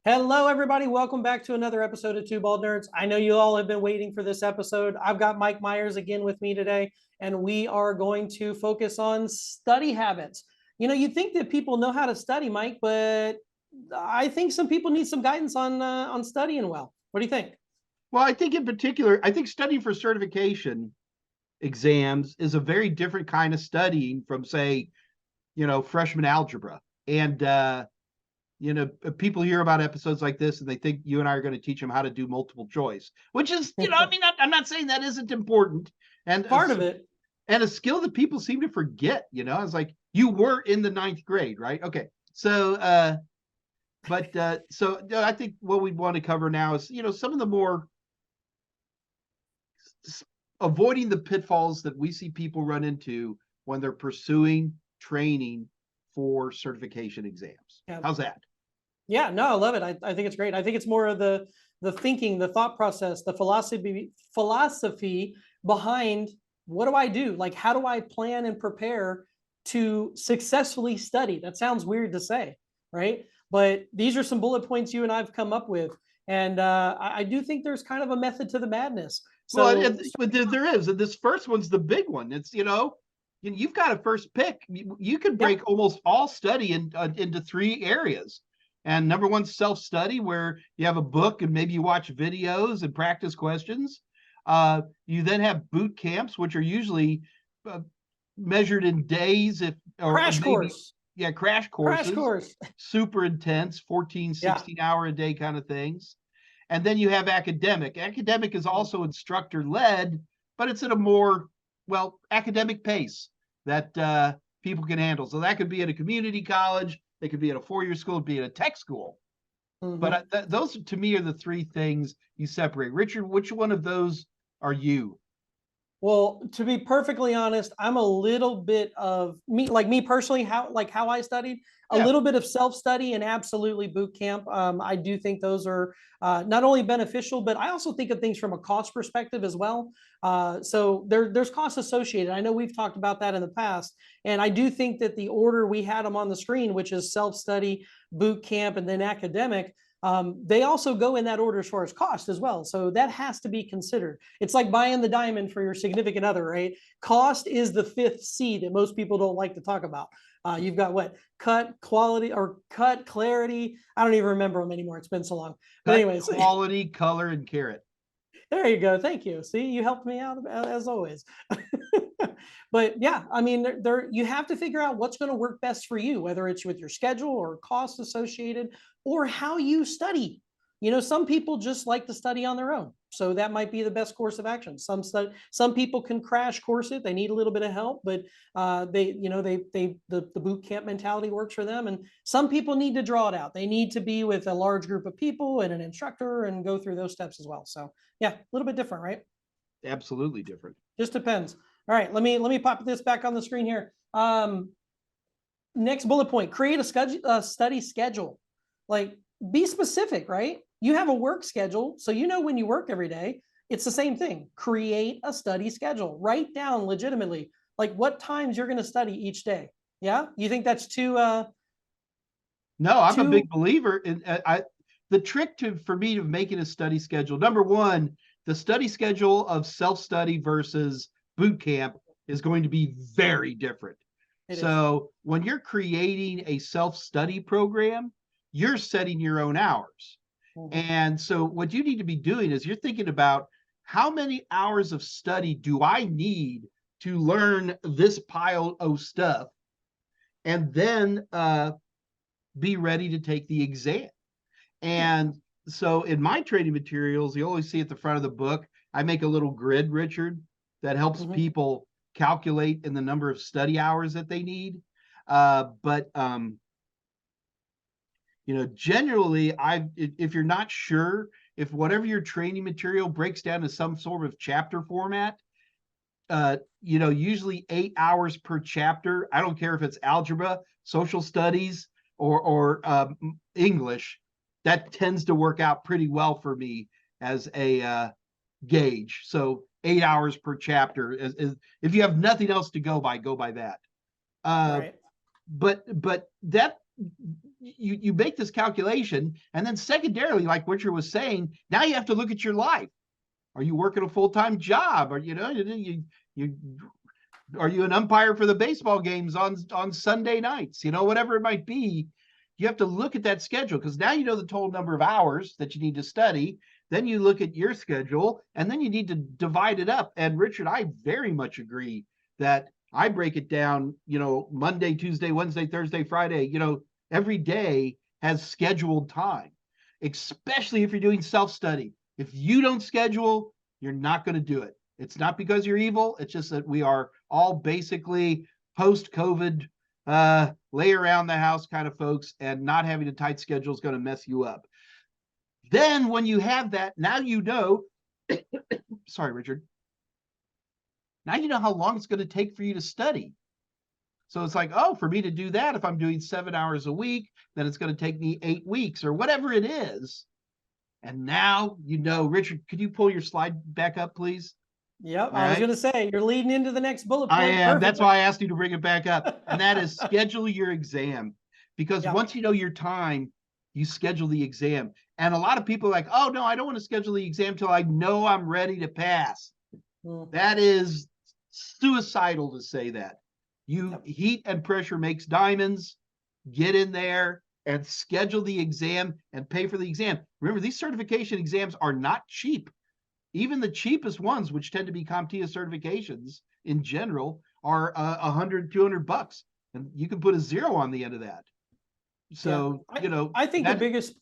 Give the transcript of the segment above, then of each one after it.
Hello, everybody. Welcome back to another episode of Two Bald Nerds. I know you all have been waiting for this episode. I've got Mike Meyers again with me today, and we are going to focus on study habits. You'd think that people know how to study, Mike, but I think some people need some guidance on studying well. What do you think? Well, I think in particular, I think studying for certification exams is a very different kind of studying from, say, freshman algebra. And people hear about episodes like this and they think you and I are going to teach them how to do multiple choice, which is, I mean, I'm not saying that isn't important. And Part of it. and a skill that people seem to forget. It's like you were in the ninth grade, right? Okay, so I think what we want to cover now is some of the more avoiding the pitfalls that we see people run into when they're pursuing training for certification exams. Yeah. How's that? Yeah, no, I love it. I think it's great. I think it's more of the thinking, the thought process, the philosophy behind what do I do? Like, how do I plan and prepare to successfully study? That sounds weird to say, right? But these are some bullet points you and I've come up with. And I do think there's kind of a method to the madness. So, But there is, and this first one's the big one. It's you've got a first pick. You could break yeah. almost all study into three areas. And number one, self-study, where you have a book and maybe you watch videos and practice questions. You then have boot camps, which are usually uh, measured in days, if or Crash maybe course. crash Crash courses, course. super intense, 14, Yeah. 16 hour a day kind of things. And then you have academic. Academic is also instructor led, but it's at a more, academic pace that people can handle. So that could be at a community college, they could be at a 4-year school, be at a tech school. But those to me are the three things you separate. Richard, which one of those are you? Well, to be perfectly honest, I'm a little bit of me, like me personally, how I studied, a Yeah. little bit of self-study and absolutely boot camp. I do think those are not only beneficial, but I also think of things from a cost perspective as well. So there's costs associated. I know we've talked about that in the past, and I do think that the order we had them on the screen, which is self-study, boot camp, and then academic, they also go in that order as far as cost as well. So that has to be considered. It's like buying the diamond for your significant other, right? Cost is the fifth C that most people don't like to talk about. You've got what? Cut, quality, or cut, clarity. I don't even remember them anymore. It's been so long. But anyways, quality, color, and carrot. There you go. Thank you. See, you helped me out as always. But yeah, I mean, you have to figure out what's going to work best for you, whether it's with your schedule or costs associated or how you study. Some people just like to study on their own. So that might be the best course of action. Some people can crash course it. They need a little bit of help, but the boot camp mentality works for them. And some people need to draw it out. They need to be with a large group of people and an instructor and go through those steps as well. So yeah, a little bit different, right? Absolutely different. Just depends. All right, let me pop this back on the screen here. Next bullet point: create a study schedule. Like, be specific, right? You have a work schedule, so you know when you work every day. It's the same thing. Create a study schedule. Write down legitimately like what times you're going to study each day. Yeah, you think that's too? No, I'm a big believer in the trick for me to making a study schedule. Number one, the study schedule of self-study versus boot camp is going to be very different. So when you're creating a self-study program, you're setting your own hours. And so what you need to be doing is you're thinking about how many hours of study do I need to learn this pile of stuff, and then be ready to take the exam. And so in my training materials, you always see at the front of the book, I make a little grid, Richard, that helps people calculate in the number of study hours that they need. But generally, if you're not sure, if whatever your training material breaks down to some sort of chapter format, usually 8 hours per chapter. I don't care if it's algebra, social studies, or English. That tends to work out pretty well for me as a gauge. So 8 hours per chapter is if you have nothing else to go by that. Right. But that you make this calculation, and then secondarily, like Richard was saying, now you have to look at your life. Are you working a full-time job? Or you are you an umpire for the baseball games on Sunday nights? Whatever it might be, you have to look at that schedule, because now you know the total number of hours that you need to study. Then you look at your schedule, and then you need to divide it up. And Richard, I very much agree that I break it down, Monday, Tuesday, Wednesday, Thursday, Friday, every day has scheduled time, especially if you're doing self-study. If you don't schedule, you're not going to do it. It's not because you're evil. It's just that we are all basically post-COVID, lay around the house kind of folks, and not having a tight schedule is going to mess you up. Then when you have that, now sorry, Richard. Now you know how long it's going to take for you to study. So it's like, oh, for me to do that, if I'm doing 7 hours a week, then it's going to take me 8 weeks or whatever it is. And now, Richard, could you pull your slide back up, please? Yep. I was going to say, you're leading into the next bullet point. I am. Perfect. That's why I asked you to bring it back up. And that is schedule your exam. Because once you know your time, you schedule the exam. And a lot of people are like, oh, no, I don't want to schedule the exam till I know I'm ready to pass. That is suicidal to say that. Heat and pressure makes diamonds. Get in there and schedule the exam and pay for the exam. Remember, these certification exams are not cheap. Even the cheapest ones, which tend to be CompTIA certifications in general, are $100, $200, and you can put a 0 on the end of that. So, I think the biggest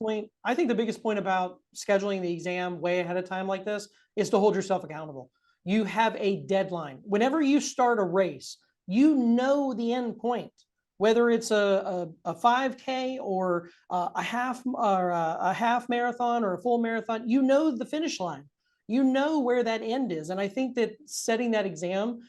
point about scheduling the exam way ahead of time like this is to hold yourself accountable. You have a deadline. Whenever you start a race, you know the end point, whether it's a 5K or a half marathon or a full marathon. You know the finish line. You know where that end is. And I think that setting that exam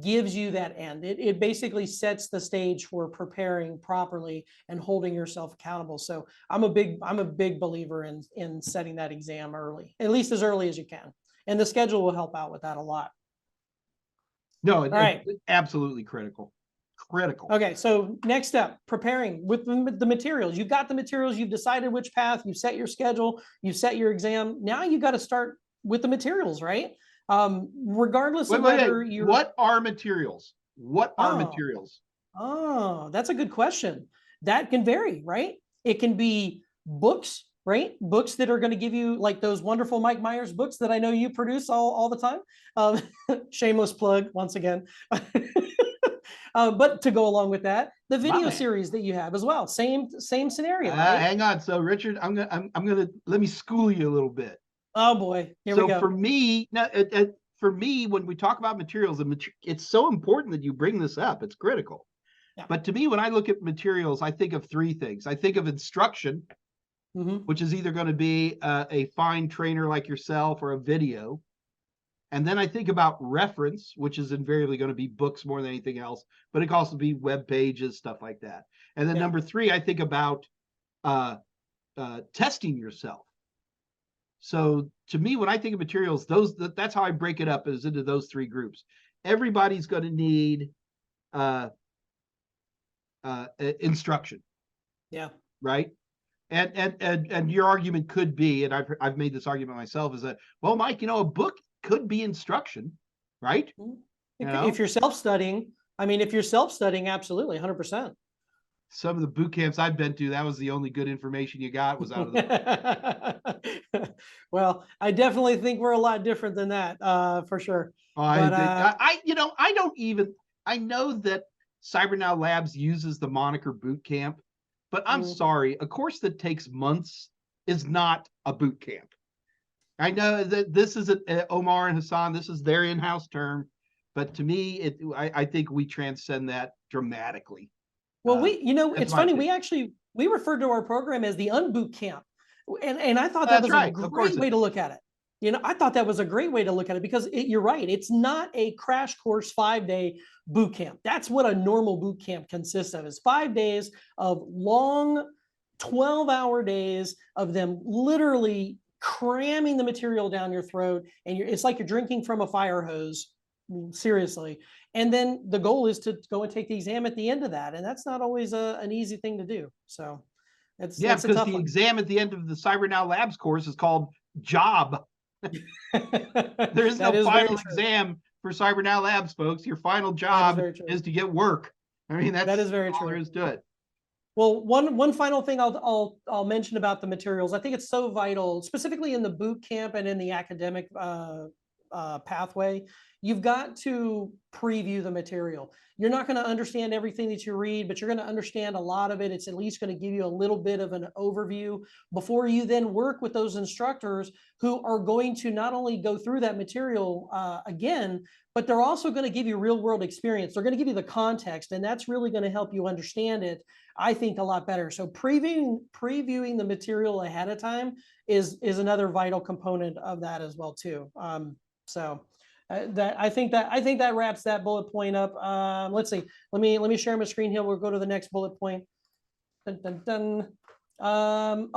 gives you that end. It basically sets the stage for preparing properly and holding yourself accountable. So I'm a big believer in setting that exam early, at least as early as you can. And the schedule will help out with that a lot. No, it's absolutely critical. Okay, so next step, preparing with the materials. You've got the materials, you've decided which path, you set your schedule, you set your exam. Now you got to start with the materials, right? Regardless of whether you're... What are materials? What are materials? Oh, that's a good question. That can vary, right? It can be books, right? Books that are going to give you, like those wonderful Mike Meyers books that I know you produce all the time. Shameless plug once again. But to go along with that, the video series that you have as well, same scenario. Right? Hang on. So Richard, I'm gonna let me school you a little bit. Oh boy, here we go. So for me, when we talk about materials, it's so important that you bring this up. It's critical. Yeah. But to me, when I look at materials, I think of 3 things. I think of instruction, which is either going to be a fine trainer like yourself or a video. And then I think about reference, which is invariably going to be books more than anything else, but it can also be web pages, stuff like that. And then number 3, I think about testing yourself. So to me, when I think of materials, that's how I break it up, is into those 3 groups. Everybody's going to need instruction. Yeah. Right. And your argument could be, and I've made this argument myself, is that, well, Mike, a book could be instruction, right? If you're self-studying, absolutely, 100%. Some of the boot camps I've been to, that was the only good information you got was out of the Well, I definitely think we're a lot different than that, for sure. I know that CyberNow Labs uses the moniker boot camp, but I'm sorry, a course that takes months is not a boot camp. I know that this is Omar and Hassan, this is their in-house term, but to me, I think we transcend that dramatically. Well, it's funny, we referred to our program as the unboot camp. And I thought that was a great way to look at it. I thought that was a great way to look at it, because you're right. It's not a crash course 5-day boot camp. That's what a normal boot camp consists of, is 5 days of long 12-hour days of them literally cramming the material down your throat. And it's like you're drinking from a fire hose, seriously. And then the goal is to go and take the exam at the end of that. And that's not always an easy thing to do. So it's a because tough the one. exam at the end of the CyberNow Labs course is called job. There is no final exam for CyberNow Labs, folks. Your final job is to get work. I mean, that is very true. All there is to it. Well, one final thing I'll mention about the materials. I think it's so vital, specifically in the boot camp and in the academic pathway. You've got to preview the material. You're not going to understand everything that you read, but you're going to understand a lot of it. It's at least going to give you a little bit of an overview before you then work with those instructors who are going to not only go through that material again, but they're also going to give you real world experience. They're going to give you the context, and that's really going to help you understand it, I think, a lot better. So previewing the material ahead of time is another vital component of that as well too. I think that wraps that bullet point up. Let's see. Let me share my screen here. We'll go to the next bullet point. Dun, dun, dun. When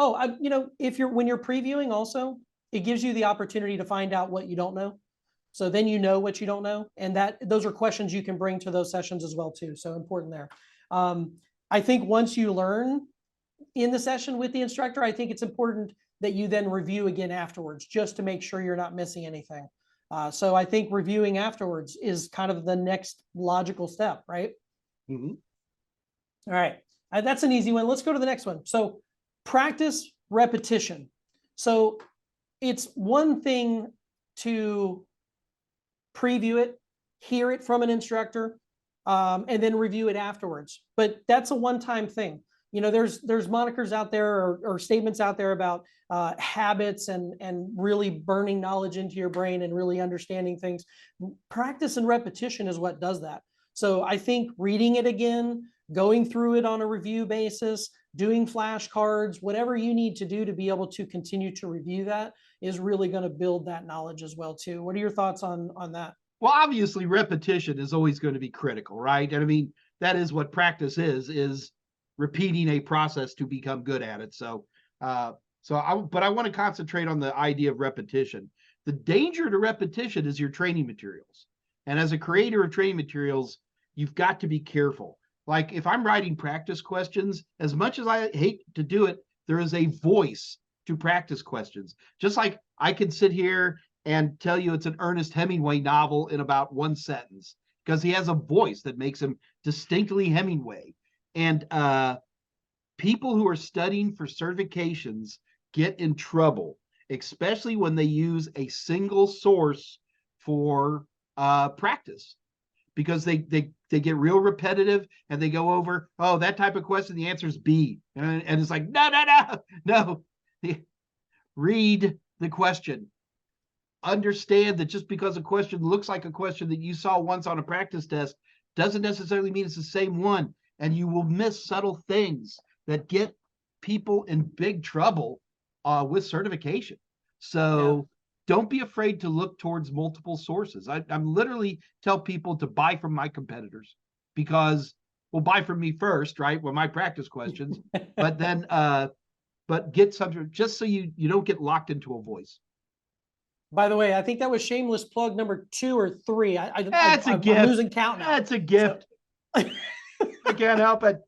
you're previewing, also it gives you the opportunity to find out what you don't know. So then you know what you don't know, and those are questions you can bring to those sessions as well too. So important there. I think once you learn in the session with the instructor, I think it's important that you then review again afterwards, just to make sure you're not missing anything. So I think reviewing afterwards is kind of the next logical step, right? Mm-hmm. All right, that's an easy one. Let's go to the next one. So practice repetition. So it's one thing to preview it, hear it from an instructor, and then review it afterwards. But that's a one-time thing. You know, there's monikers out there or statements out there about habits and really burning knowledge into your brain and really understanding things. Practice and repetition is what does that. So I think reading it again, going through it on a review basis, doing flashcards, whatever you need to do to be able to continue to review that is really going to build that knowledge as well too. What are your thoughts on that? Well, obviously repetition is always going to be critical, right? And I mean, that is what practice is repeating a process to become good at it. But I want to concentrate on the idea of repetition. The danger to repetition is your training materials. And as a creator of training materials, you've got to be careful. Like if I'm writing practice questions, as much as I hate to do it, there is a voice to practice questions. Just like I can sit here and tell you it's an Ernest Hemingway novel in about one sentence, because he has a voice that makes him distinctly Hemingway. And people who are studying for certifications get in trouble, especially when they use a single source for practice, because they get real repetitive and they go over, oh, that type of question, the answer is B. And it's like, no. Read the question. Understand that just because a question looks like a question that you saw once on a practice test doesn't necessarily mean it's the same one. And you will miss subtle things that get people in big trouble with certification. So don't be afraid to look towards multiple sources. I'm literally tell people to buy from my competitors, because buy from me first, right? With my practice questions, but then but get something just so you don't get locked into a voice. By the way, I think that was shameless plug number 2 or 3. That's a gift. I'm losing count now. That's a gift. So. I can't help it.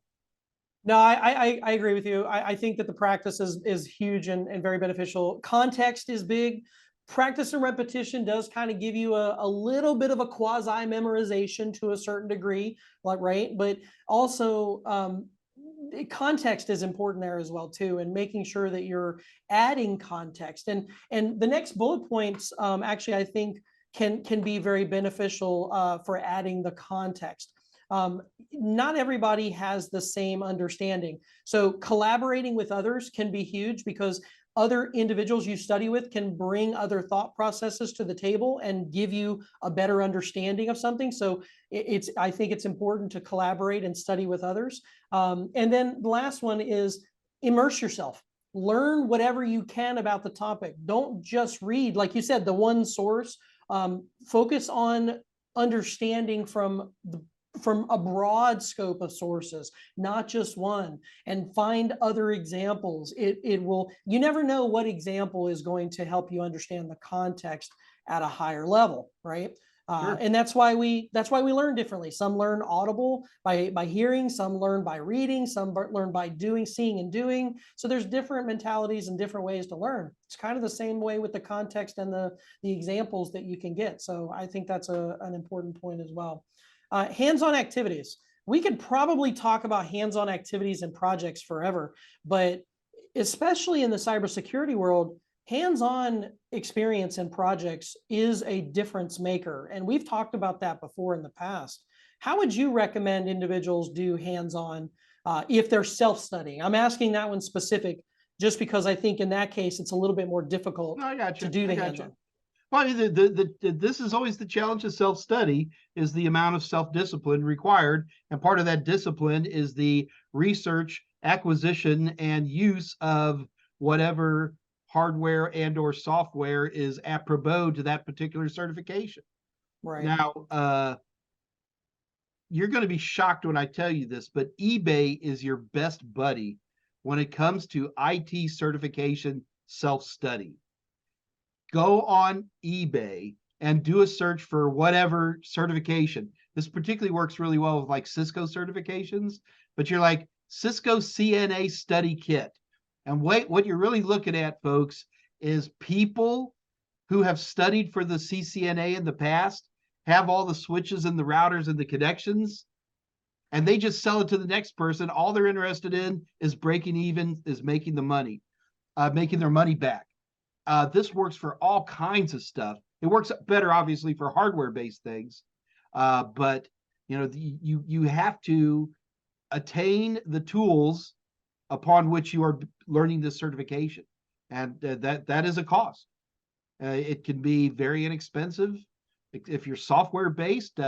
No, I agree with you. I think that the practice is huge and very beneficial. Context is big. Practice and repetition does kind of give you a little bit of a quasi memorization to a certain degree, like, right? But also context is important there as well too, and making sure that you're adding context. And the next bullet points actually I think can be very beneficial for adding the context. Not everybody has the same understanding. So collaborating with others can be huge, because other individuals you study with can bring other thought processes to the table and give you a better understanding of something. So I think it's important to collaborate and study with others. And then the last one is immerse yourself. Learn whatever you can about the topic. Don't just read, like you said, the one source. Focus on understanding from a broad scope of sources, not just one, and find other examples. You never know what example is going to help you understand the context at a higher level, right? Sure. And that's why we learn differently. Some learn audible by hearing, some learn by reading, some learn by doing, seeing and doing. So there's different mentalities and different ways to learn. It's kind of the same way with the context and the examples that you can get. So I think that's an important point as well. Hands-on activities. We could probably talk about hands-on activities and projects forever, but especially in the cybersecurity world, hands-on experience in projects is a difference maker. And we've talked about that before in the past. How would you recommend individuals do hands-on if they're self-studying? I'm asking that one specific just because I think in that case, it's a little bit more difficult to do the hands-on. Well, this is always the challenge of self-study, is the amount of self-discipline required. And part of that discipline is the research, acquisition, and use of whatever hardware and or software is apropos to that particular certification. Right. Now, you're going to be shocked when I tell you this, but eBay is your best buddy when it comes to IT certification self-study. Go on eBay and do a search for whatever certification. This particularly works really well with like Cisco certifications, but you're like Cisco CNA study kit. And what you're really looking at, folks, is people who have studied for the CCNA in the past, have all the switches and the routers and the connections, and they just sell it to the next person. All they're interested in is breaking even, is making the money, making their money back. This works for all kinds of stuff. It works better, obviously, for hardware-based things, but you have to attain the tools upon which you are learning this certification, and that is a cost. It can be very inexpensive if you're software-based.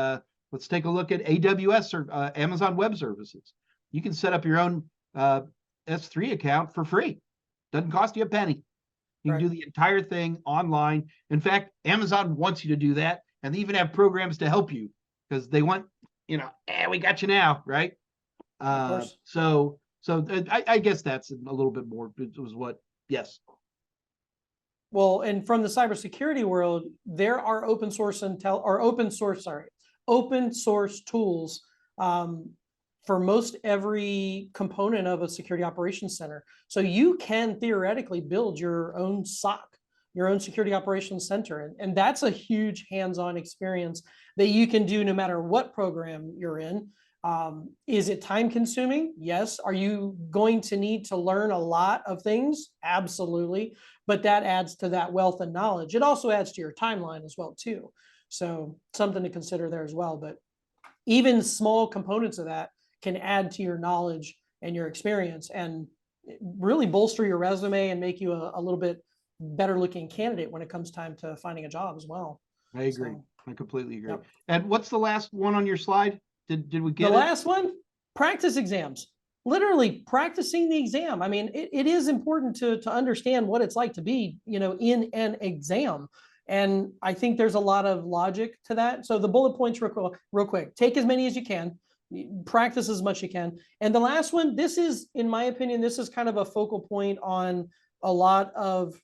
Let's take a look at AWS or Amazon Web Services. You can set up your own S3 account for free. Doesn't cost you a penny. You can do the entire thing online. In fact, Amazon wants you to do that, and they even have programs to help you because they want, we got you now, right? Of course. So I guess that's a little bit more. It was what, yes. Well, and from the cybersecurity world, there are open source tools for most every component of a security operations center. So you can theoretically build your own SOC, your own security operations center. And that's a huge hands-on experience that you can do no matter what program you're in. Is it time consuming? Yes. Are you going to need to learn a lot of things? Absolutely. But that adds to that wealth and knowledge. It also adds to your timeline as well, too. So something to consider there as well. But even small components of that can add to your knowledge and your experience and really bolster your resume and make you a little bit better looking candidate when it comes time to finding a job as well. I agree. I completely agree. Yep. And what's the last one on your slide? Did we get the last one? Practice exams. Literally practicing the exam. I mean, it is important to understand what it's like to be, in an exam. And I think there's a lot of logic to that. So the bullet points real quick. Take as many as you can. Practice as much as you can. And the last one, this is, in my opinion, this is kind of a focal point on a lot of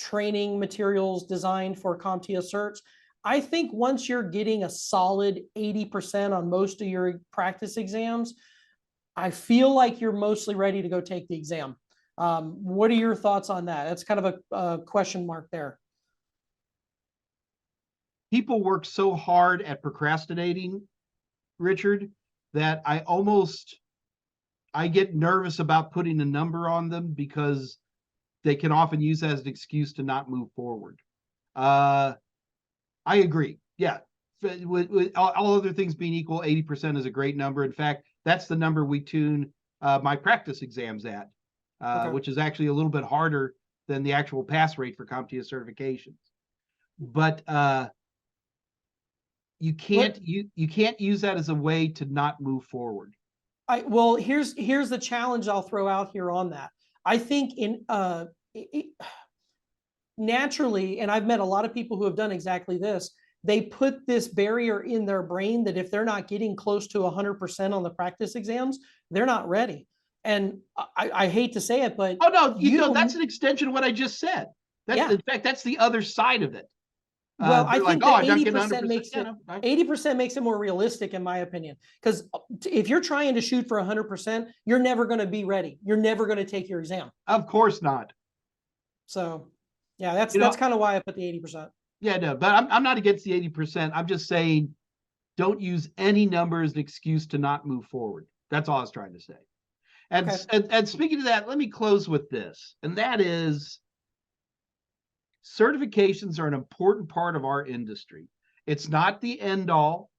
training materials designed for CompTIA certs. I think once you're getting a solid 80% on most of your practice exams, I feel like you're mostly ready to go take the exam. What are your thoughts on that? That's kind of a question mark there. People work so hard at procrastinating, Richard, that I get nervous about putting a number on them because they can often use that as an excuse to not move forward. I agree. Yeah. With all other things being equal, 80% is a great number. In fact, that's the number we tune my practice exams at, which is actually a little bit harder than the actual pass rate for CompTIA certifications. But you can't use that as a way to not move forward. Well, here's the challenge I'll throw out here on that. I think naturally, and I've met a lot of people who have done exactly this, they put this barrier in their brain that if they're not getting close to 100% on the practice exams, they're not ready. And I hate to say it, but oh no, that's an extension of what I just said. In fact, that's the other side of it. Well, I they're like, think oh, the I'm not getting 80% 100%. makes You it know, 80% makes it more realistic, in my opinion. Because if you're trying to shoot for 100%, you're never going to be ready. You're never going to take your exam. of course not. So, yeah, that's You know, kind of why I put the 80%. yeah, no, but I'm not against the 80%. I'm just saying, don't use any number as an excuse to not move forward. That's all I was trying to say. And, Okay. and speaking of that, let me close with this, and that is certifications are an important part of our industry. It's not the end all,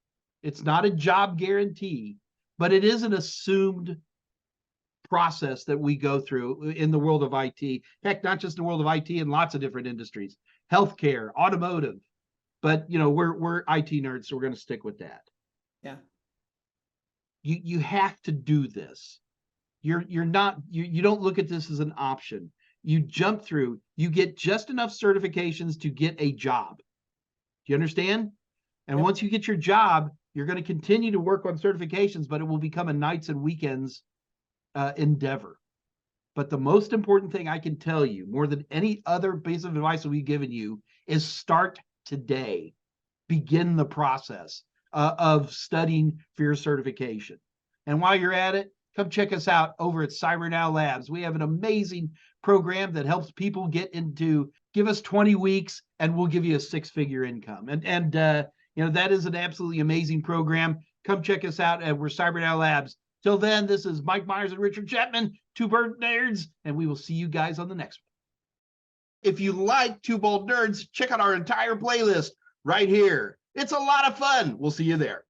it's not a job guarantee, but it is an assumed process that we go through in the world of IT. Heck, not just in the world of IT, in lots of different industries, healthcare, automotive. But you know, we're IT nerds, so we're going to stick with that. Yeah. You have to do this. You're not you don't look at this as an option. You jump through, you get just enough certifications to get a job. Do you understand? And Yep. once you get your job, you're going to continue to work on certifications, but it will become a nights and weekends endeavor. But the most important thing I can tell you, more than any other piece of advice that we've given you, is start today. Begin the process of studying for your certification. And while you're at it, come check us out over at CyberNow Labs. We have an amazing program that helps people get into, give us 20 weeks and we'll give you a 6-figure income. And you know, that is an absolutely amazing program. Come check us out at we're CyberNow Labs. Till then, this is Mike Meyers and Richard Chapman, Two Bald Nerds, and we will see you guys on the next one. If you like Two Bald Nerds, check out our entire playlist right here. It's a lot of fun. We'll see you there.